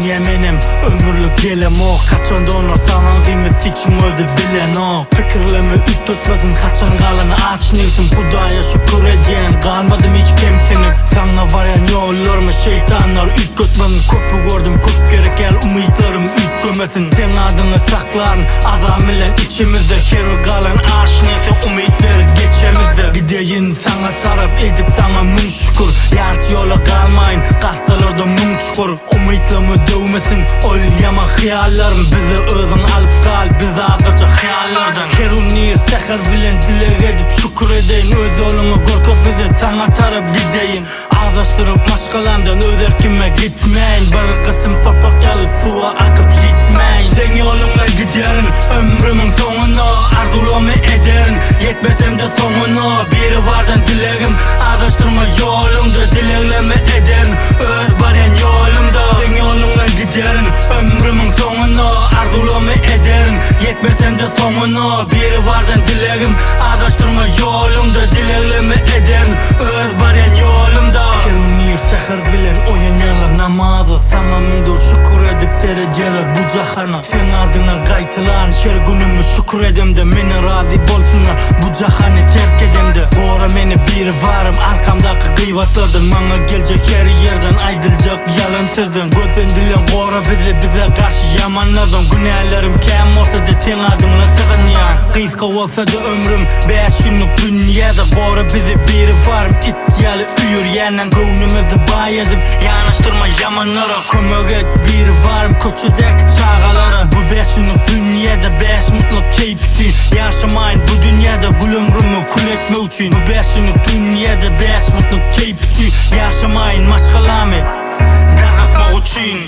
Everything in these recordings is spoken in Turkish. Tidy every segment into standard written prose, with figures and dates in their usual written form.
dünya menem ömürlük gelem o. Kaçanda onlar sanan kıymeti için özü bilen o. Fikirlemi üt tutmasın kaçan kalanı aç neysin. Hudaya şükür edeceğin kalmadım hiç kimsenin. Sana varayan yollarıma şeytanlar üt tutmasın. Köpü gördüm köp gerek gel umutlarım üt gömesin. Sen adını sakların adam ile içimizde. Kero kalan aç neyse umutları geçemizde. Gideyin sana taraf edip sana mün şükür. Yart yola kalmayın kastalarda mün çukur. Umutlarımı dövmesin ol yama hıyallarım. Bizi özün alıp kal bizi azıcı hıyallardan. Kerunir sekaz bilen dile edip şükür edeyin. Öz yolunu korkup bizi sana taraf gideyin. Ağdaştırıp maşkalandan öz erkime gitmeyin. Bir kısım toprak yalı suya akıp gitmeyin. Sen yoluna giderin ömrümün sonuna. Arzulumu ederin yetmesem de sonuna. Biri vardan dilerim ağdaştırma yolumda. Dilekleme ederin öz baren yolumda. Sen yoluna giderin ömrümün sonuna. Arzulumu ederin yetmesem de sonuna. Biri vardan dilerim ağdaştırma yolumda. Dilekleme ederin öz baren yolumda. Kerunir sehir bilen oyanyalar namazı. Sana mundur şükür edip sereceler bu cahana. Sen adına kaytılan her günümü şükür edem de. Meni razı bolsunlar bu cahanı terk edem de. Gora meni biri varım arkamdaki kıyvatlardan. Bana gelecek her yerden aydılacak yalan sözden. Gözden dilen gora bize karşı yamanlardan. Günahlarım kem olsa da sen adınla sığın ya. Kıyıska olsa da ömrüm 5 günlük dünyada. Gora bize biri varım it yalı uyur yenen. Gönlümüzü bay edip yanaştırma yamanlara. Kömök et biri varım köçüdeki çağalara. Bu 5 günlük dünyada 5 mutluluk keyif için. Yaşamayın bu dünyada gül ömrümü kul etme için. Bu 5 günlük dünyada 5 mutluluk keyif için. Yaşamayın maşkalami bırakmak için.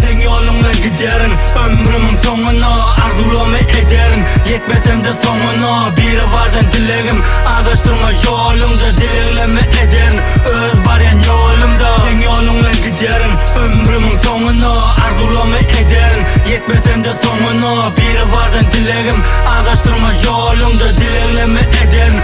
Sen yoluna giderin ömrümün sonuna. Arzulumu ederin yetmesem de sonuna. Biri vardan dilerim ağdaştırma yolumda. Dilekleme ederin öz baren yolumda. Sen yoluna giderin ömrümün sonuna. Arzulumu ederin yetmesem de sonuna. Biri vardan dilerim ağdaştırma yolumda. Dilekleme ederin